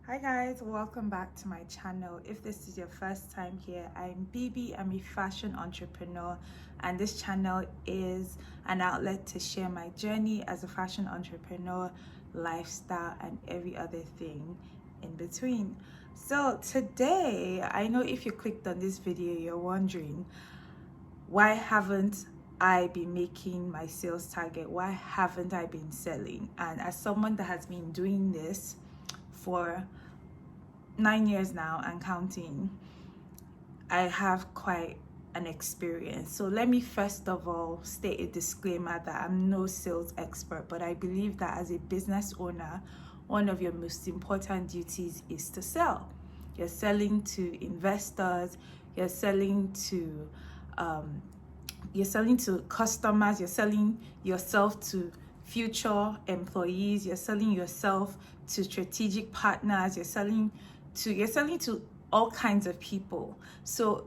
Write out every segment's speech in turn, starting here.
Hi guys, welcome back to my channel. If this is your first time here, I'm Bibi. I'm a fashion entrepreneur, and this channel is an outlet to share my journey as a fashion entrepreneur, lifestyle, and every other thing in between. So today, I know if you clicked on this video, you're wondering, why haven't I been making my sales target? Why haven't I been selling? And as someone that has been doing this for 9 years now and counting, I have quite an experience. So let me first of all state a disclaimer that I'm no sales expert, but I believe that as a business owner, one of your most important duties is to sell. You're selling to investors, you're selling to customers, you're selling yourself to future employees, you're selling yourself to strategic partners, you're selling to all kinds of people. So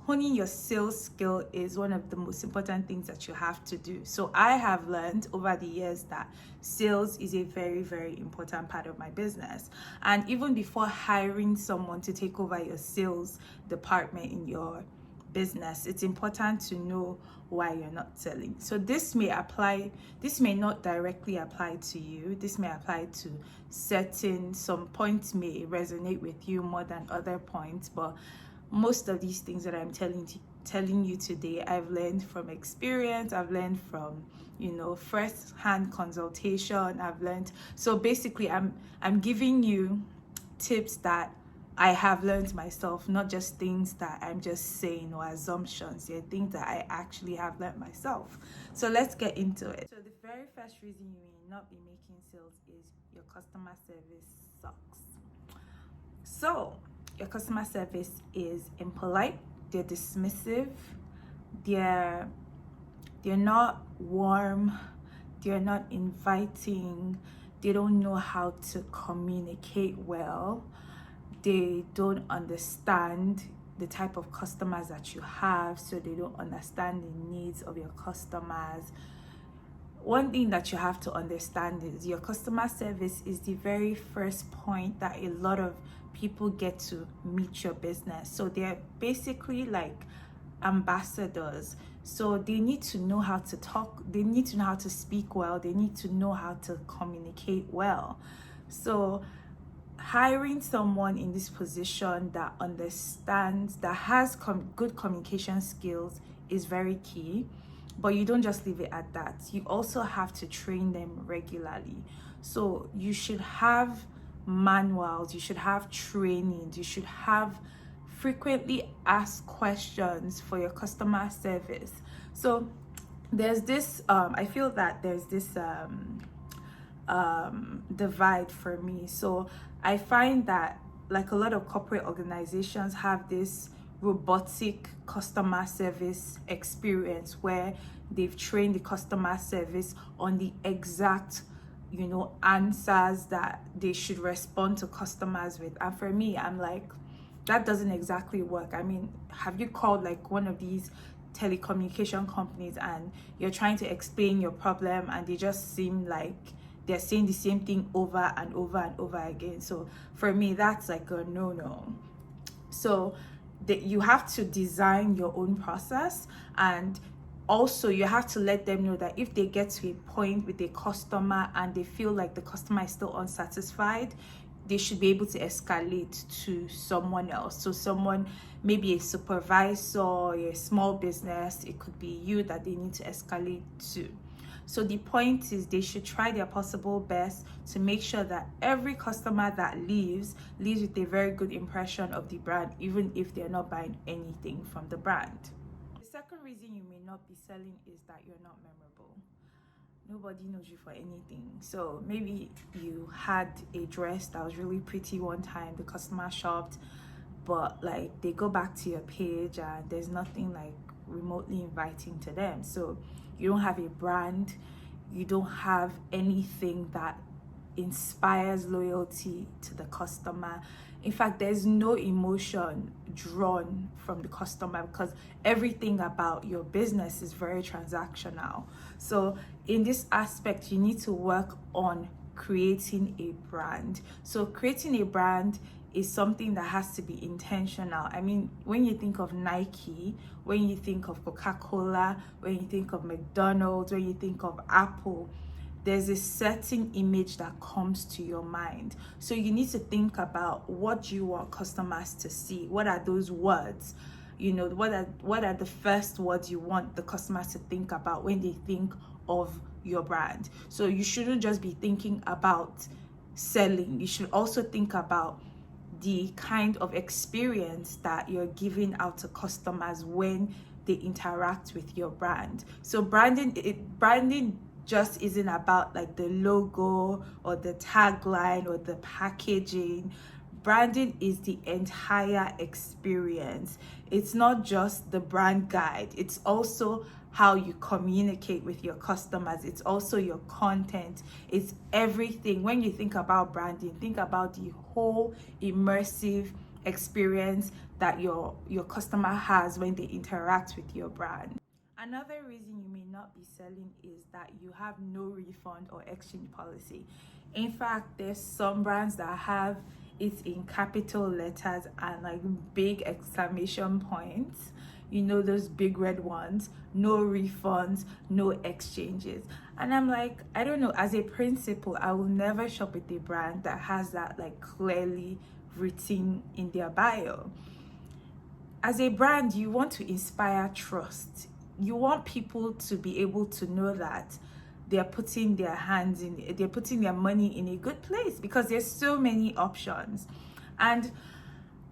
honing your sales skill is one of the most important things that you have to do. So I have learned over the years that sales is a very, very important part of my business. And even before hiring someone to take over your sales department in your business, it's important to know why you're not selling. So this may not directly apply to you. This may apply to some points may resonate with you more than other points, but most of these things that I'm telling you today, I've learned from experience. I've learned from first-hand consultation. So basically I'm giving you tips that I have learned myself, not just things that I'm just saying or assumptions. They're things that I actually have learned myself. So let's get into it. So the very first reason you may not be making sales is your customer service sucks. So your customer service is impolite, they're dismissive, they're not warm, they're not inviting, they don't know how to communicate well. They don't understand the type of customers that you have, so they don't understand the needs of your customers. One thing that you have to understand is your customer service is the very first point that a lot of people get to meet your business. So they're basically like ambassadors. So they need to know how to talk, they need to know how to speak well, they need to know how to communicate well. So hiring someone in this position that understands, that has good communication skills is very key. But you don't just leave it at that. You also have to train them regularly. So you should have manuals, you should have trainings, you should have frequently asked questions for your customer service. So there's this I feel that there's this divide for me. So I find that like a lot of corporate organizations have this robotic customer service experience where they've trained the customer service on the exact answers that they should respond to customers with. And for me, I'm like, that doesn't exactly work. I mean, have you called like one of these telecommunication companies and you're trying to explain your problem and they just seem like they're saying the same thing over and over and over again? So for me, that's like a no. So you have to design your own process, and also you have to let them know that if they get to a point with a customer and they feel like the customer is still unsatisfied, they should be able to escalate to someone else. So someone, maybe a supervisor, a small business, it could be you that they need to escalate to. So the point is they should try their possible best to make sure that every customer that leaves with a very good impression of the brand, even if they're not buying anything from the brand. The second reason you may not be selling is that you're not memorable. Nobody knows you for anything. So maybe you had a dress that was really pretty one time, the customer shopped, but like they go back to your page and there's nothing like remotely inviting to them. So you don't have a brand, you don't have anything that inspires loyalty to the customer. In fact, there's no emotion drawn from the customer because everything about your business is very transactional. So in this aspect, you need to work on creating a brand. So creating a brand is something that has to be intentional. I mean, when you think of Nike, when you think of Coca-Cola, when you think of McDonald's, when you think of Apple, there's a certain image that comes to your mind. So you need to think about what you want customers to see. What are those words? You know, what are the first words you want the customers to think about when they think of your brand? So you shouldn't just be thinking about selling. You should also think about the kind of experience that you're giving out to customers when they interact with your brand. So branding just isn't about like the logo or the tagline or the packaging. Branding is the entire experience. It's not just the brand guide, it's also how you communicate with your customers. It's also your content. It's everything. When you think about branding, think about the whole immersive experience that your customer has when they interact with your brand. Another reason you may not be selling is that you have no refund or exchange policy. In fact, there's some brands that have it in capital letters and like big exclamation points. You know, those big red ones, no refunds, no exchanges. And I'm like, I don't know, as a principle, I will never shop with a brand that has that like clearly written in their bio. As a brand, you want to inspire trust. You want people to be able to know that they're putting their money in a good place, because there's so many options. And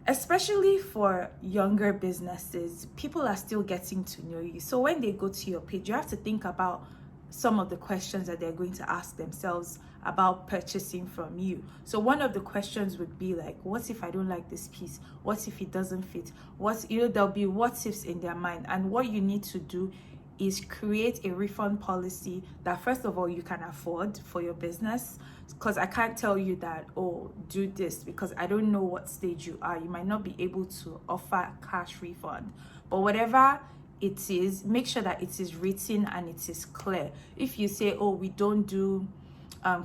especially for younger businesses, people are still getting to know you. So when they go to your page, you have to think about some of the questions that they're going to ask themselves about purchasing from you. So one of the questions would be like, what if I don't like this piece? What if it doesn't fit? There'll be what ifs in their mind. And what you need to do is create a refund policy that, first of all, you can afford for your business. Because I can't tell you that, oh, do this, because I don't know what stage you are. You might not be able to offer cash refund. But whatever it is, make sure that it is written and it is clear. If you say, oh, we don't do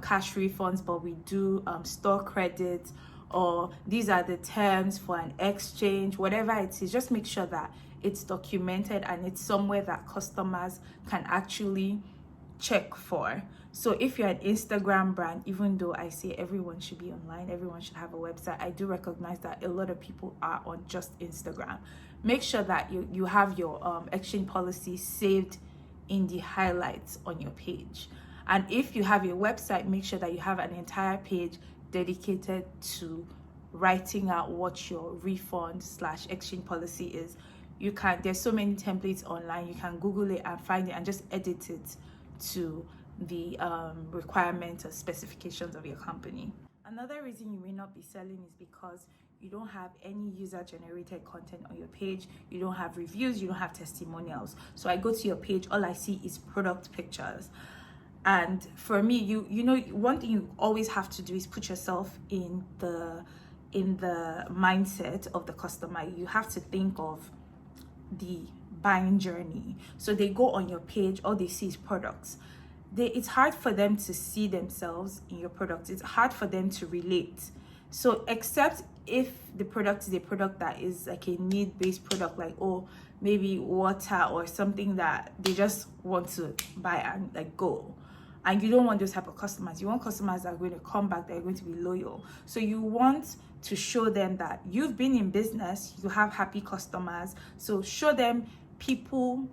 cash refunds, but we do store credit, or these are the terms for an exchange, whatever it is, just make sure that it's documented and it's somewhere that customers can actually check for. So if you're an Instagram brand, even though I say everyone should be online, everyone should have a website, I do recognize that a lot of people are on just Instagram. Make sure that you have your exchange policy saved in the highlights on your page. And if you have a website, make sure that you have an entire page dedicated to writing out what your refund/exchange policy is. There's so many templates online, you can Google it and find it and just edit it to the requirements or specifications of your company. Another reason you may not be selling is because you don't have any user-generated content on your page, you don't have reviews, you don't have testimonials. So I go to your page, all I see is product pictures. And for me, you know, one thing you always have to do is put yourself in the mindset of the customer. You have to think of the buying journey. So they go on your page, all they see is products. It's hard for them to see themselves in your product. It's hard for them to relate. So except if the product is a product that is like a need-based product, like, oh, maybe water or something that they just want to buy and like go. And you don't want those type of customers. You want customers that are going to come back, that are going to be loyal. So you want to show them that you've been in business, you have happy customers. So show them people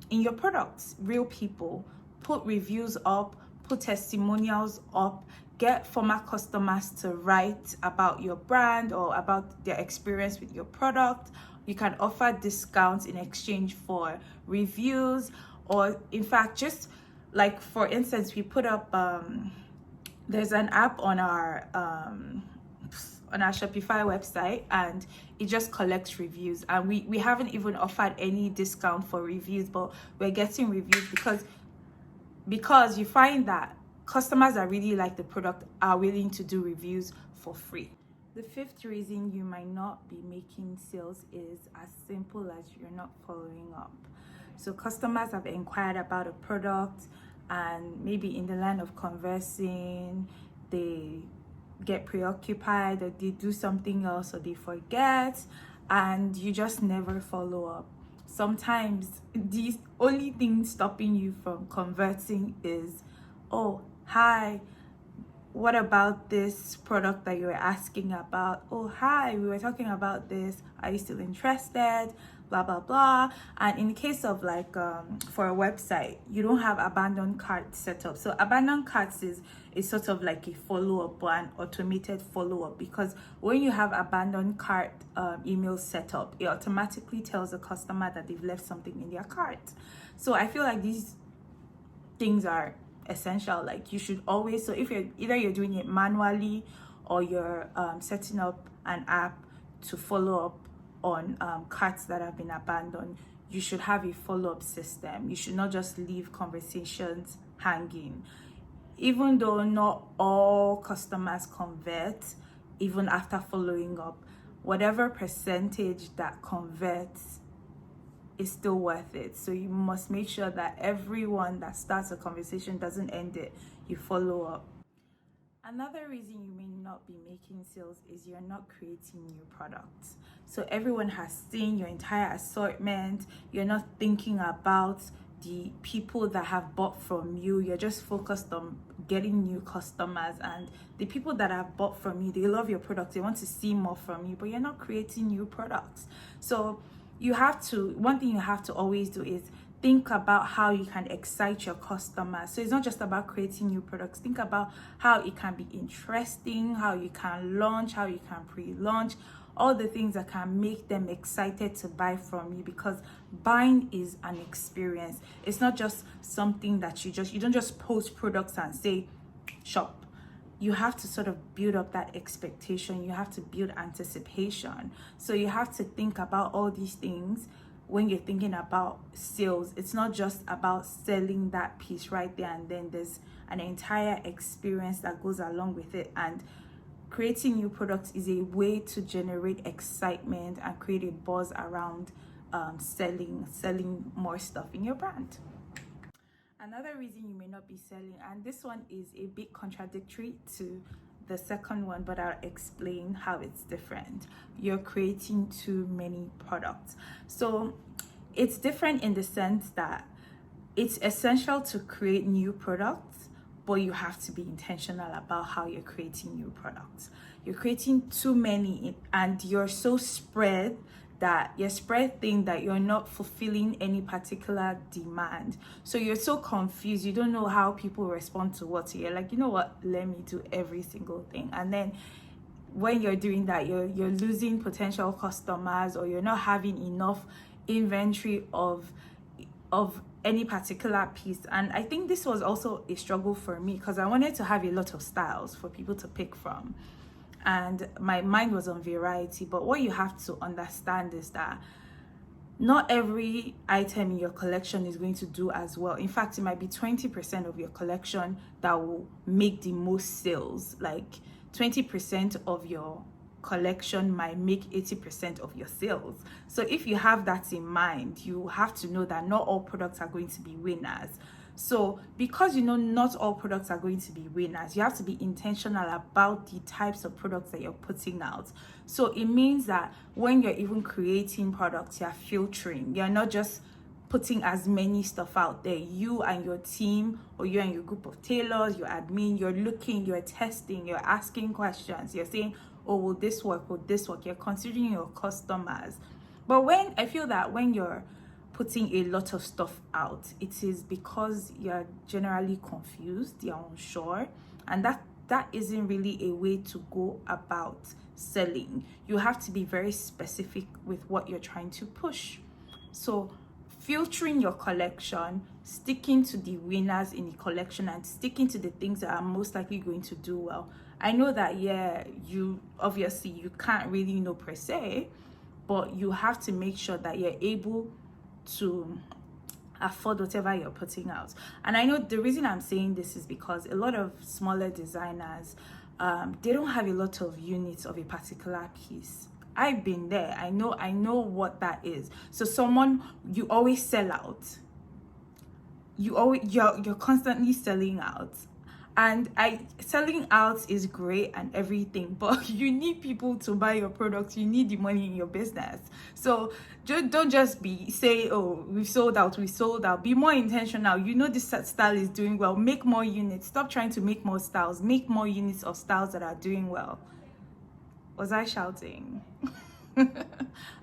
in your products, real people. Put reviews up, put testimonials up, get former customers to write about your brand or about their experience with your product. You can offer discounts in exchange for reviews, or in fact, just like, for instance, we put up there's an app on our Shopify website, and it just collects reviews, and we haven't even offered any discount for reviews, but we're getting reviews because you find that customers that really like the product are willing to do reviews for free. The fifth reason you might not be making sales is as simple as you're not following up. So customers have inquired about a product and maybe in the line of conversing they get preoccupied, or they do something else, or they forget, and you just never follow up. Sometimes the only thing stopping you from converting is, oh, hi, what about this product that you were asking about? Oh, hi, we were talking about this. Are you still interested? Blah, blah, blah. And in the case of like for a website, you don't have abandoned cart set up. So abandoned carts is sort of like a follow-up, an automated follow-up, because when you have abandoned cart email set up, it automatically tells the customer that they've left something in their cart. So I feel like these things are essential. Like you should always, so if you're doing it manually, or you're setting up an app to follow up on carts that have been abandoned, you should have a follow-up system. You should not just leave conversations hanging. Even though not all customers convert even after following up, whatever percentage that converts is still worth it. So you must make sure that everyone that starts a conversation doesn't end it. You follow up. Another reason you may not be making sales is you're not creating new products. So everyone has seen your entire assortment. You're not thinking about the people that have bought from you. You're just focused on getting new customers, and the people that have bought from you, they love your products. They want to see more from you, but you're not creating new products. So one thing you have to always do is think about how you can excite your customers. So it's not just about creating new products. Think about how it can be interesting, how you can launch, how you can pre-launch, all the things that can make them excited to buy from you, because buying is an experience. It's not just something that you don't just post products and say shop. You have to sort of build up that expectation. You have to build anticipation. So you have to think about all these things when you're thinking about sales. It's not just about selling that piece right there and then. There's an entire experience that goes along with it. And creating new products is a way to generate excitement and create a buzz around selling more stuff in your brand. Another reason you may not be selling, and this one is a bit contradictory to the second one, but I'll explain how it's different. You're creating too many products. So it's different in the sense that it's essential to create new products, but you have to be intentional about how you're creating new products. You're creating too many, and you're so spread that you're spread thin that you're not fulfilling any particular demand. So you're so confused. You don't know how people respond to what. So you're like, you know what? Let me do every single thing. And then when you're doing that, you're losing potential customers, or you're not having enough inventory of any particular piece. And I think this was also a struggle for me, because I wanted to have a lot of styles for people to pick from, and my mind was on variety. But what you have to understand is that not every item in your collection is going to do as well. In fact, it might be 20% of your collection that will make the most sales. Like 20% of your collection might make 80% of your sales. So if you have that in mind, you have to know that not all products are going to be winners. So because you know not all products are going to be winners, you have to be intentional about the types of products that you're putting out. So it means that when you're even creating products, you're filtering. You're not just putting as many stuff out there. You and your team, or you and your group of tailors, your admin, you're looking, you're testing, you're asking questions, you're saying, oh, will this work? Will this work? You're considering your customers. But when I feel that when you're putting a lot of stuff out, it is because you're generally confused, you're unsure, and that isn't really a way to go about selling. You have to be very specific with what you're trying to push. So filtering your collection, sticking to the winners in the collection, and sticking to the things that are most likely going to do well. I know that, you obviously you can't really know per se, but you have to make sure that you're able to afford whatever you're putting out. And I know the reason I'm saying this is because a lot of smaller designers, they don't have a lot of units of a particular piece. I've been there. I know what that is. So you always sell out. you're constantly selling out. And selling out is great and everything, but you need people to buy your products. You need the money in your business. So don't just be say, oh, we sold out. Be more intentional. You know this style is doing well, make more units. Stop trying to make more styles, make more units of styles that are doing well. Was I shouting?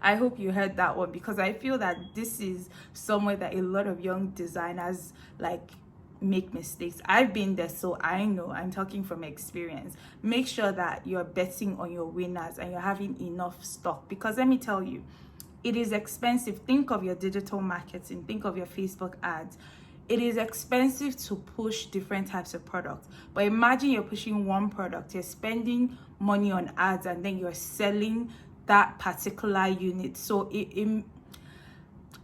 I hope you heard that one, because I feel that this is somewhere that a lot of young designers like make mistakes. I've been there, so I know. I'm talking from experience. Make sure that you're betting on your winners and you're having enough stock, because let me tell you, it is expensive. Think of your digital marketing, think of your Facebook ads. It is expensive to push different types of products. But imagine you're pushing one product, you're spending money on ads, and then you're selling that particular unit. So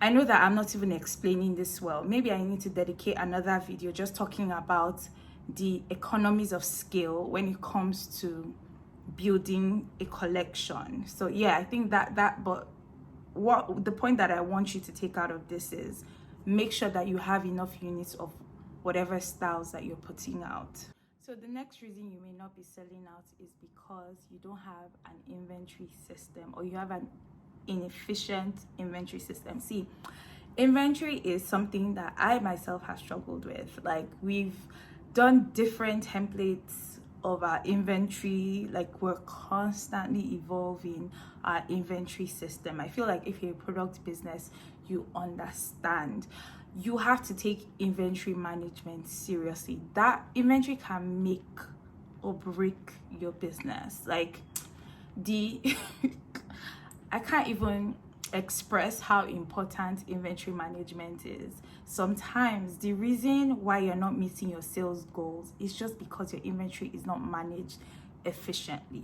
I know that I'm not even explaining this well. Maybe I need to dedicate another video just talking about the economies of scale when it comes to building a collection. So yeah, I think but what the point that I want you to take out of this is, make sure that you have enough units of whatever styles that you're putting out. So the next reason you may not be selling out is because you don't have an inventory system, or you have an inefficient inventory system. See, inventory is something that I myself have struggled with. Like, we've done different templates of our inventory. Like, we're constantly evolving our inventory system. I feel like if you're a product business, you understand you have to take inventory management seriously. That inventory can make or break your business. Like, I can't even express how important inventory management is. Sometimes the reason why you're not meeting your sales goals is just because your inventory is not managed efficiently.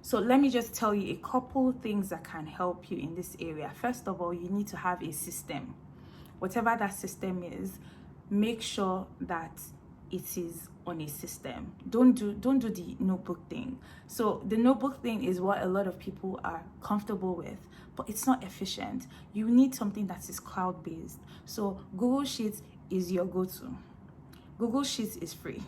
So let me just tell you a couple things that can help you in this area. First of all, you need to have a system. Whatever that system is, make sure that it is on a system. Don't do the notebook thing. So the notebook thing is what a lot of people are comfortable with, but it's not efficient. You need something that is cloud-based. So Google Sheets is your go-to. Google Sheets is free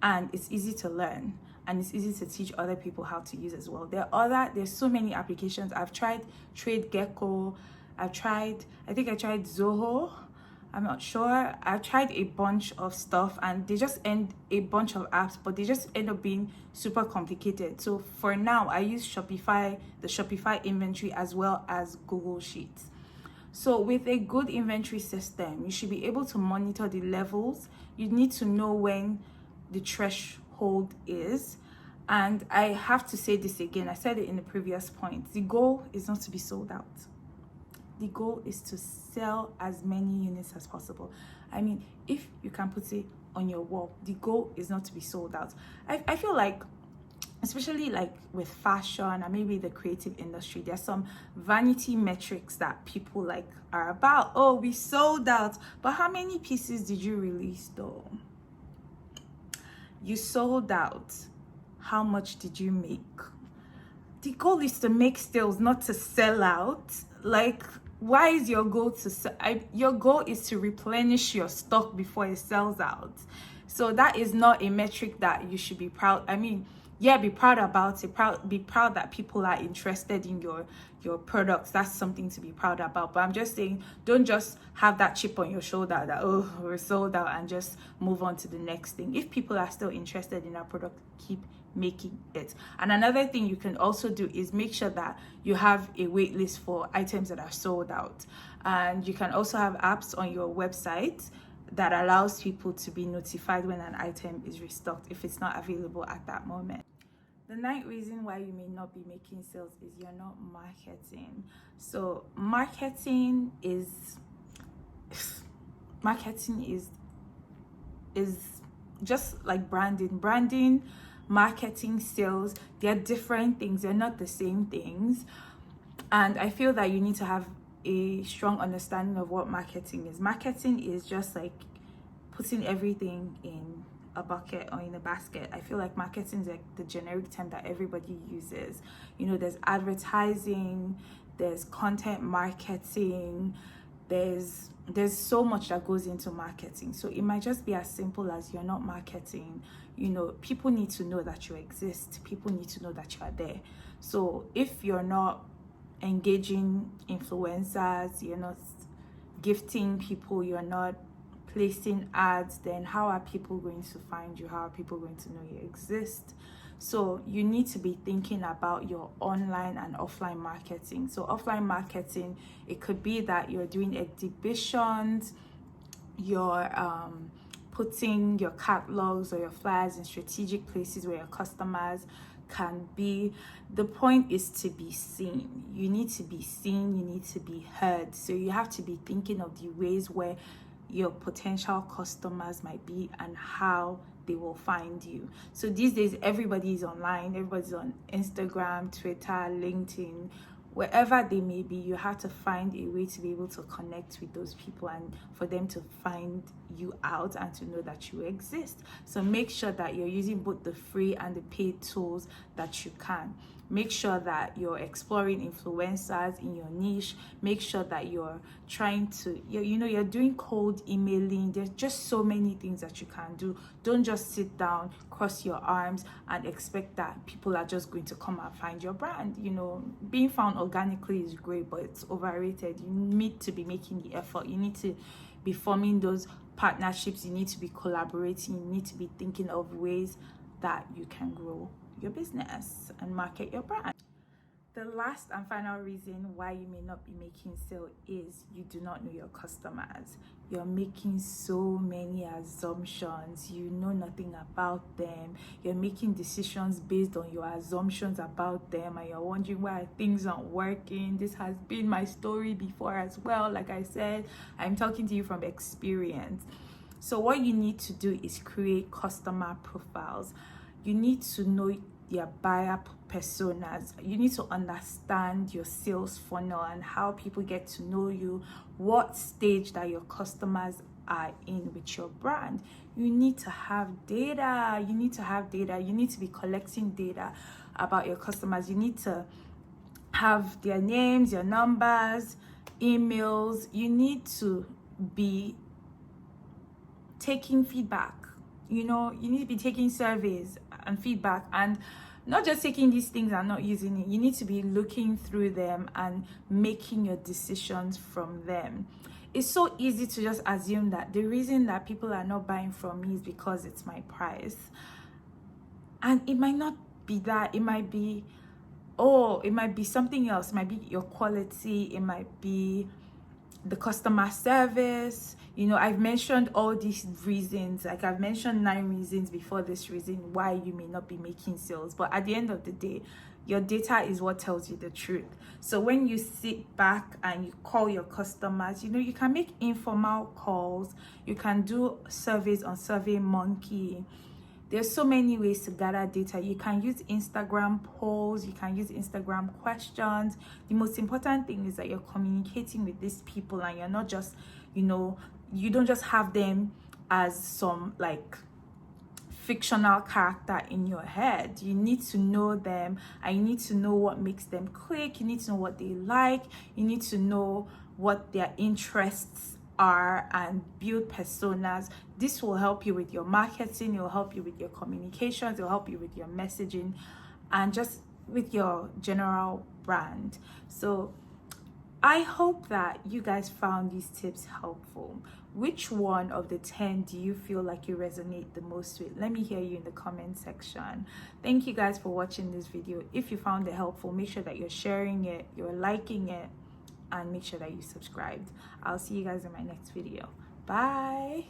and it's easy to learn, and it's easy to teach other people how to use as well. There's so many applications. I've tried TradeGecko, I think I tried Zoho. I'm not sure. I've tried a bunch of stuff, and they just end a bunch of apps, but they just end up being super complicated. So for now, I use Shopify, the Shopify inventory, as well as Google Sheets. So with a good inventory system, you should be able to monitor the levels. You need to know when the threshold is. And I have to say this again. I said it in the previous point. The goal is not to be sold out. The goal is to sell as many units as possible. I mean, if you can put it on your wall, the goal is not to be sold out. I feel like, especially like with fashion and maybe the creative industry, there's some vanity metrics that people like are about. Oh, we sold out. But how many pieces did you release though? You sold out. How much did you make? The goal is to make sales, not to sell out. Like, why is your goal to sell? Your goal is to replenish your stock before it sells out. So that is not a metric that you should be proud. I mean, yeah, be proud about it. Be proud that people are interested in your products. That's something to be proud about. But I'm just saying, don't just have that chip on your shoulder that, oh, we're sold out, and just move on to the next thing. If people are still interested in our product, keep making it. And another thing you can also do is make sure that you have a wait list for items that are sold out. And you can also have apps on your website that allows people to be notified when an item is restocked if it's not available at that moment. The ninth reason why you may not be making sales is you're not marketing. So marketing is just like branding, marketing, sales. They're different things. They're not the same things. And I feel that you need to have a strong understanding of what marketing is. Marketing is just like putting everything in a bucket or in a basket. I feel like marketing is like the generic term that everybody uses. You know, there's advertising, there's content marketing, there's so much that goes into marketing. So it might just be as simple as you're not marketing. People need to know that you exist. People need to know that you are there. So if you're not engaging influencers, you're not gifting people, you're not placing ads, then how are people going to find you? How are people going to know you exist? So you need to be thinking about your online and offline marketing. So offline marketing, it could be that you're doing exhibitions, you're putting your catalogs or your flyers in strategic places where your customers can be. The point is to be seen. You need to be seen, you need to be heard. So you have to be thinking of the ways where your potential customers might be and how they will find you. So these days everybody is online, everybody's on Instagram, Twitter, LinkedIn, wherever they may be. You have to find a way to be able to connect with those people and for them to find you out and to know that you exist. So make sure that you're using both the free and the paid tools that you can. Make sure that you're exploring influencers in your niche. Make sure that you're trying to, you're doing cold emailing. There's just so many things that you can do. Don't just sit down, cross your arms, and expect that people are just going to come and find your brand. Being found organically is great, but it's overrated. You need to be making the effort. You need to be forming those partnerships. You need to be collaborating. You need to be thinking of ways that you can grow your business and market your brand. The last and final reason why you may not be making sale is you do not know your customers. You're making so many assumptions. You know nothing about them. You're making decisions based on your assumptions about them, and you're wondering why things aren't working. This has been my story before as well. Like I said, I'm talking to you from experience. So what you need to do is create customer profiles. You need to know your buyer personas. You need to understand your sales funnel and how people get to know you, what stage that your customers are in with your brand. You need to have data. You need to be collecting data about your customers. You need to have their names, your numbers, emails. You need to be taking feedback. You need to be taking surveys and feedback, and not just taking these things and not using it. You need to be looking through them and making your decisions from them. It's so easy to just assume that the reason that people are not buying from me is because it's my price. And it might not be that. It might be something else. It might be your quality. It might be the customer service. I've mentioned all these reasons. Like, I've mentioned 9 reasons before this reason why you may not be making sales. But at the end of the day, your data is what tells you the truth. So when you sit back and you call your customers, you can make informal calls. You can do surveys on SurveyMonkey. There's so many ways to gather data. You can use Instagram polls. You can use Instagram questions. The most important thing is that you're communicating with these people, and you're not just, you don't just have them as some fictional character in your head. You need to know them, and you need to know what makes them click. You need to know what they like. You need to know what their interests are and build personas. This will help you with your marketing. It will help you with your communications. It will help you with your messaging and just with your general brand. So I hope that you guys found these tips helpful. Which one of the 10 do you feel like you resonate the most with? Let me hear you in the comment section. Thank you guys for watching this video. If you found it helpful, make sure that you're sharing it, you're liking it, and make sure that you subscribed. I'll see you guys in my next video. Bye.